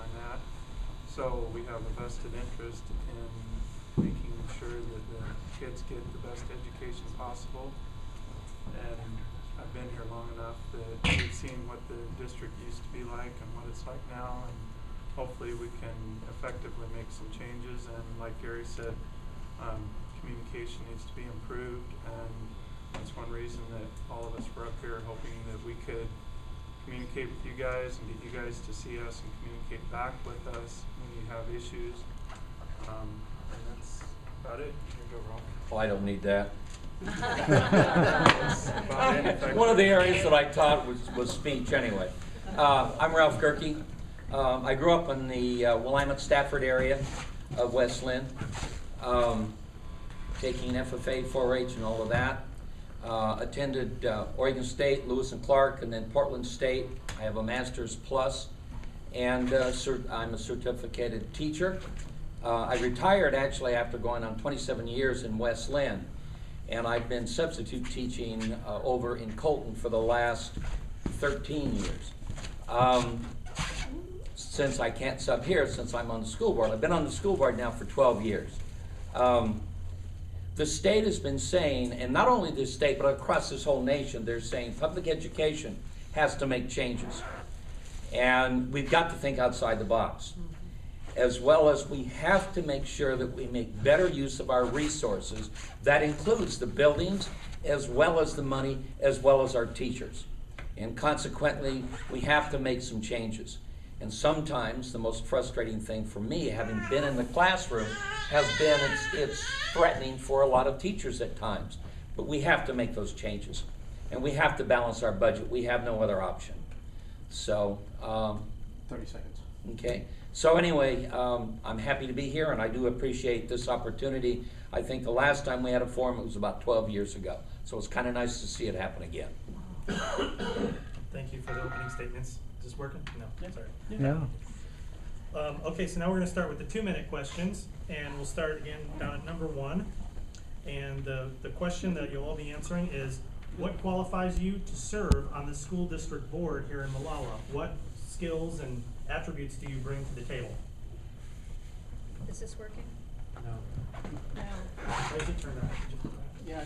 on that. So we have a vested interest in making sure that the kids get the best education possible. And I've been here long enough that we've seen what the district used to be like and what it's like now, and hopefully we can effectively make some changes. And like Gary said, communication needs to be improved, and that's one reason that all of us were up here hoping that we could communicate with you guys and get you guys to see us and communicate back with us when you have issues. And that's about it. You can go wrong. Oh, I don't need that. That's One of the areas that I taught was speech anyway. I'm Ralph Gerke. I grew up in the Willamette-Stafford area of West Lynn, taking FFA, 4-H, and all of that. Attended Oregon State, Lewis and Clark, and then Portland State. I have a Master's Plus, and I'm a certificated teacher. I retired actually after going on 27 years in West Lynn, and I've been substitute teaching over in Colton for the last 13 years. Since I can't sub here, since I'm on the school board. I've been on the school board now for 12 years. The state has been saying, and not only the state, but across this whole nation, they're saying public education has to make changes. And we've got to think outside the box. As well as we have to make sure that we make better use of our resources. That includes the buildings, as well as the money, as well as our teachers. And consequently, we have to make some changes. And sometimes the most frustrating thing for me, having been in the classroom, has been it's threatening for a lot of teachers at times. But we have to make those changes. And we have to balance our budget. We have no other option. So, 30 seconds. Okay. So anyway, I'm happy to be here, and I do appreciate this opportunity. I think the last time we had a forum, it was about 12 years ago. So it's kind of nice to see it happen again. Thank you for the opening statements. Is this working? No, sorry. No. Okay, so now we're going to start with the 2-minute questions, and we'll start again down at number 1. And the question that you'll all be answering is, what qualifies you to serve on the school district board here in Molalla? What skills and attributes do you bring to the table? Is this working? No. No. Why is it turned on? Yeah,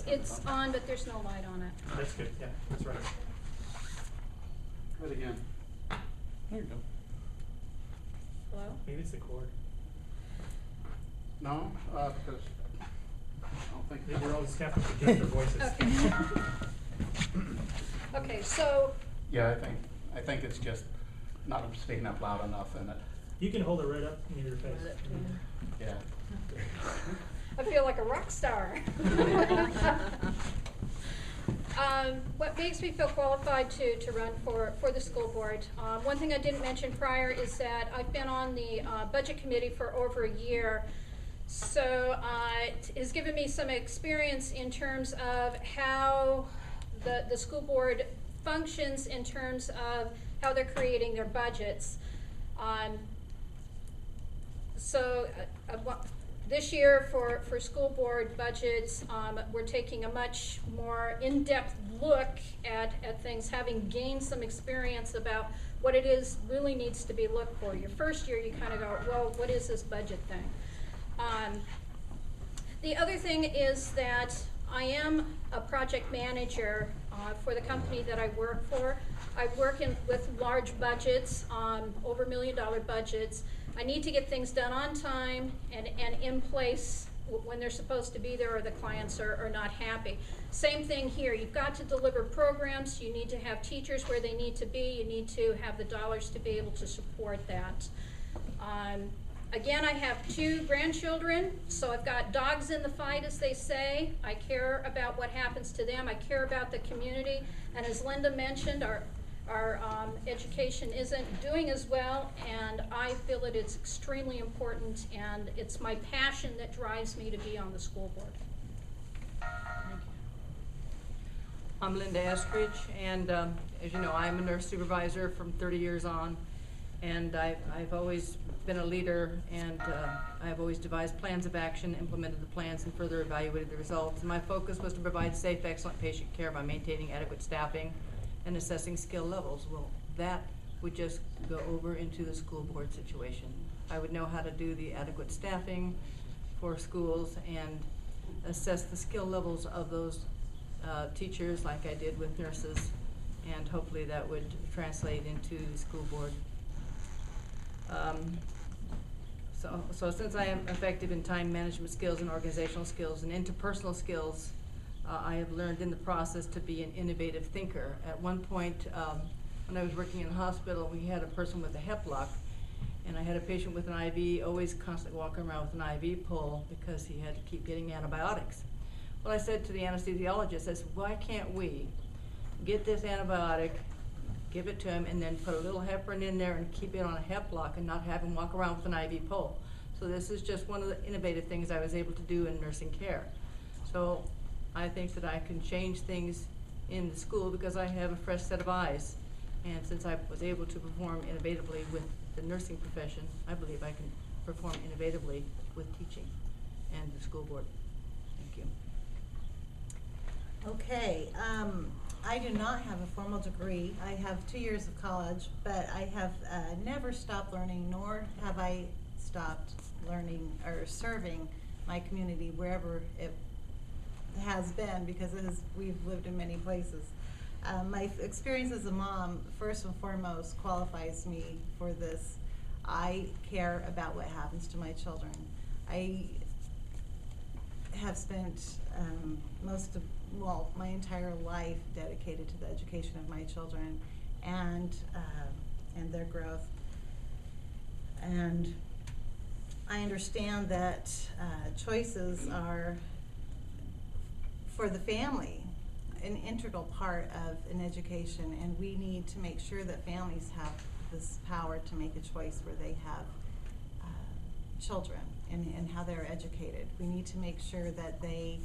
it's on, but there's no light on it. That's good. Yeah, that's right. Try it again. There you go. Hello? Maybe it's the cord. No, because I don't think Maybe we're all just having to get their voices. Okay. Okay, so. Yeah, I think it's just not speaking up loud enough, and You can hold it right up near your face. yeah. I feel like a rock star. What makes me feel qualified to run for the school board? One thing I didn't mention prior is that I've been on the budget committee for over a year. So it has given me some experience in terms of how the school board functions in terms of how they're creating their budgets. This year for school board budgets, we're taking a much more in-depth look at things, having gained some experience about what it is really needs to be looked for. Your first year, you kind of go, well, what is this budget thing? The other thing is that I am a project manager for the company that I work for. I work with large budgets, over $1 million budgets. I need to get things done on time and in place when they're supposed to be there, or the clients are not happy. Same thing here. You've got to deliver programs. You need to have teachers where they need to be. You need to have the dollars to be able to support that. Again, I have 2 grandchildren, so I've got dogs in the fight, as they say. I care about what happens to them. I care about the community. And as Linda mentioned, our education isn't doing as well, and I feel that it's extremely important, and it's my passion that drives me to be on the school board. Thank you. I'm Linda Eskridge, and as you know, I'm a nurse supervisor from 30 years on, and I've always been a leader, and I've always devised plans of action, implemented the plans, and further evaluated the results. And my focus was to provide safe, excellent patient care by maintaining adequate staffing and assessing skill levels. Well, that would just go over into the school board situation. I would know how to do the adequate staffing for schools and assess the skill levels of those teachers like I did with nurses, and hopefully that would translate into the school board. So since I am effective in time management skills and organizational skills and interpersonal skills, I have learned in the process to be an innovative thinker. At one point, when I was working in the hospital, we had a person with a hip lock, and I had a patient with an IV, always constantly walking around with an IV pole because he had to keep getting antibiotics. Well, I said to the anesthesiologist, I said, why can't we get this antibiotic, give it to him, and then put a little heparin in there and keep it on a hep lock and not have him walk around with an IV pole? So this is just one of the innovative things I was able to do in nursing care. So I think that I can change things in the school because I have a fresh set of eyes. And since I was able to perform innovatively with the nursing profession, I believe I can perform innovatively with teaching and the school board. Thank you. Okay, I do not have a formal degree. I have 2 years of college, but I have never stopped learning, nor have I stopped learning or serving my community wherever it has been, because we've lived in many places. My experience as a mom, first and foremost, qualifies me for this. I care about what happens to my children. I have spent my entire life dedicated to the education of my children and their growth. And I understand that choices are, for the family, an integral part of an education, and we need to make sure that families have this power to make a choice where they have children and how they're educated. We need to make sure that they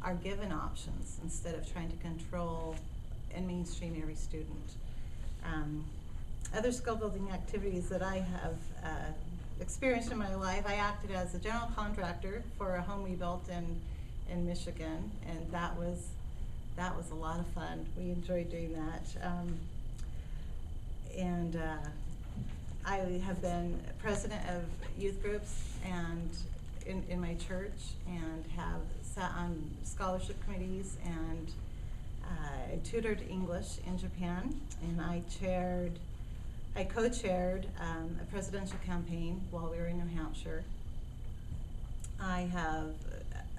are given options instead of trying to control and mainstream every student. Other skill building activities that I have experienced in my life, I acted as a general contractor for a home we built in Michigan, and that was a lot of fun. We enjoyed doing that. I have been president of youth groups and in my church, and have sat on scholarship committees, and I tutored English in Japan, and I co-chaired a presidential campaign while we were in New Hampshire. I have,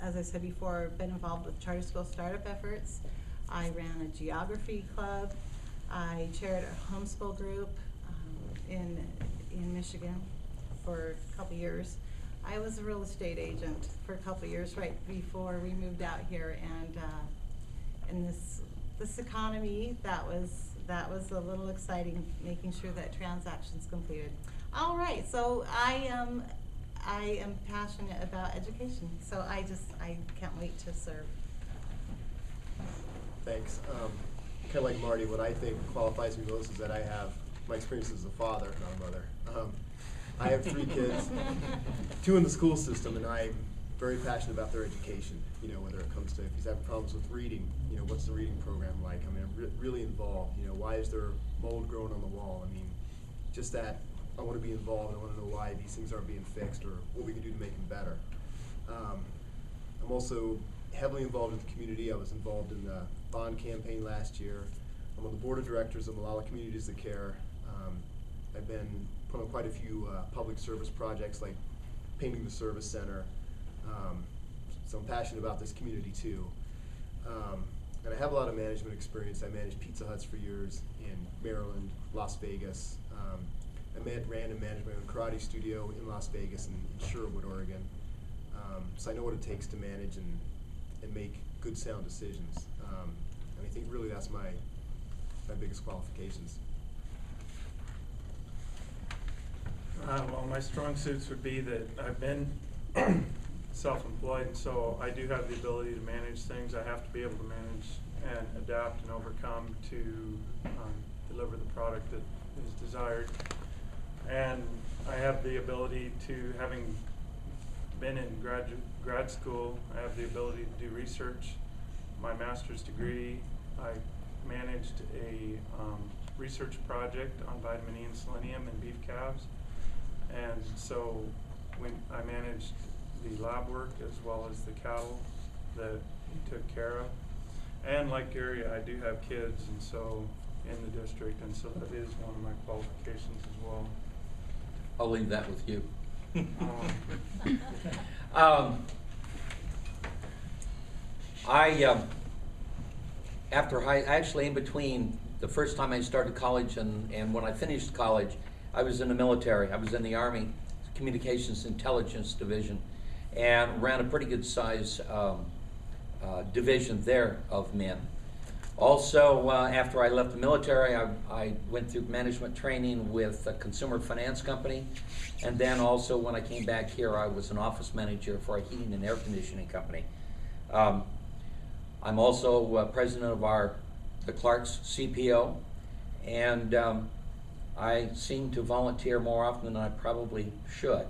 as I said before, been involved with charter school startup efforts. I ran a geography club. I chaired a homeschool group in Michigan for a couple years. I was a real estate agent for a couple years right before we moved out here, and in this economy, that was a little exciting, making sure that transactions completed. All right, so I am passionate about education, so I can't wait to serve. Thanks. Kind of like Marty, what I think qualifies me most is that I have my experience as a father, not a mother. I have 3 kids, 2 in the school system, and I'm very passionate about their education. You know, whether it comes to if he's having problems with reading, you know, what's the reading program like? I mean, I'm really involved. You know, why is there mold growing on the wall? I mean, just that I want to be involved. I want to know why these things aren't being fixed or what we can do to make them better. I'm also heavily involved in the community. I was involved in the bond campaign last year. I'm on the board of directors of Molalla Communities of Care. I've been put on quite a few public service projects like painting the service center. So I'm passionate about this community too. And I have a lot of management experience. I managed Pizza Huts for years in Maryland, Las Vegas. I ran and managed my own karate studio in Las Vegas and in Sherwood, Oregon. So I know what it takes to manage and make good, sound decisions. And I think really that's my biggest qualifications. Well, my strong suits would be that I've been self-employed, and so I do have the ability to manage things. I have to be able to manage and adapt and overcome to deliver the product that is desired. And I have the ability to, having been in grad school, I have the ability to do research. My master's degree, I managed a research project on vitamin E and selenium in beef calves. And so I managed the lab work as well as the cattle that he took care of. And like Gary, I do have kids, and so in the district, and so that is one of my qualifications as well. I'll leave that with you. Actually in between the first time I started college and when I finished college, I was in the military. I was in the Army Communications Intelligence Division and ran a pretty good size division there of men. Also, after I left the military, I went through management training with a consumer finance company, and then also when I came back here, I was an office manager for a heating and air conditioning company. I'm also president of the Clark's CPO, and I seem to volunteer more often than I probably should.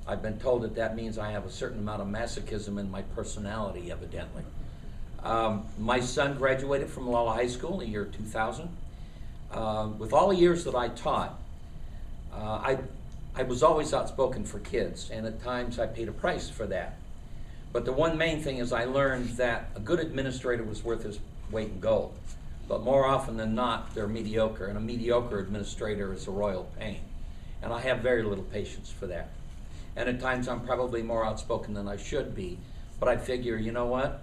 I've been told that that means I have a certain amount of masochism in my personality, evidently. My son graduated from Molalla High School in the year 2000. With all the years that I taught, I was always outspoken for kids, and at times I paid a price for that. But the one main thing is I learned that a good administrator was worth his weight in gold. But more often than not, they're mediocre, and a mediocre administrator is a royal pain. And I have very little patience for that. And at times I'm probably more outspoken than I should be, but I figure, you know what?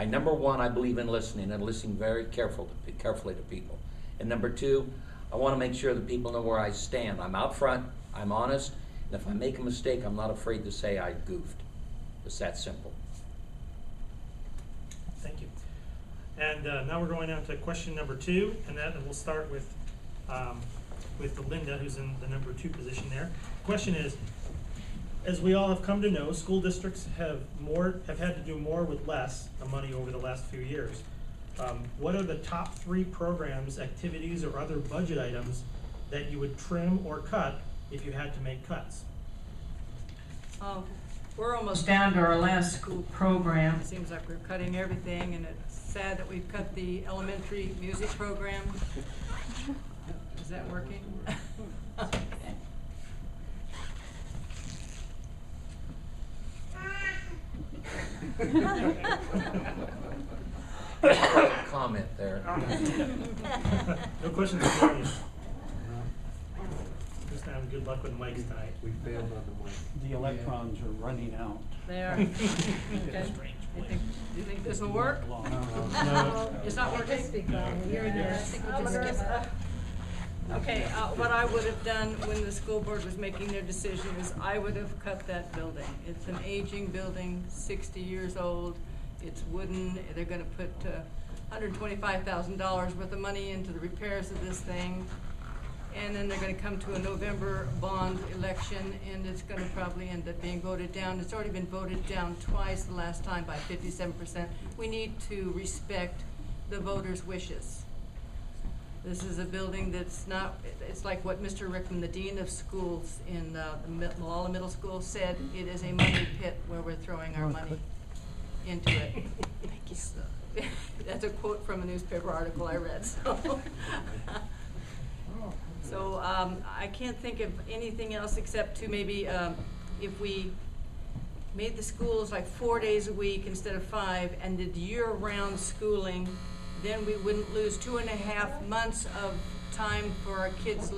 Number one, I believe in listening and listening very carefully to people. And number two, I want to make sure that people know where I stand. I'm out front, I'm honest, and if I make a mistake, I'm not afraid to say I goofed. It's that simple. Thank you. And now we're going on to question number 2, and we'll start with Linda, who's in the number 2 position there. Question is, as we all have come to know, school districts have had to do more with less money over the last few years. What are the top 3 programs, activities, or other budget items that you would trim or cut if you had to make cuts? We're almost down to our last school program. It seems like we're cutting everything, and it's sad that we've cut the elementary music program. Is that working? Comment there. No questions for you. Just having good luck with mics tonight. We failed on the mic. The electrons are running out. They are. Okay. Do you think this will work? No. It's not working? Okay, what I would have done when the school board was making their decision is I would have cut that building. It's an aging building, 60 years old. It's wooden. They're going to put $125,000 worth of money into the repairs of this thing. And then they're going to come to a November bond election, and it's going to probably end up being voted down. It's already been voted down twice the last time by 57%. We need to respect the voters' wishes. This is a building that's not, it's like what Mr. Rickman, the Dean of Schools in the Molalla Middle School said, it is a money pit where we're throwing our money into it. Thank you. So, that's a quote from a newspaper article I read. So I can't think of anything else except to maybe if we made the schools like 4 days a week instead of 5 and did year-round schooling, then we wouldn't lose 2.5 months of time for our kids learning.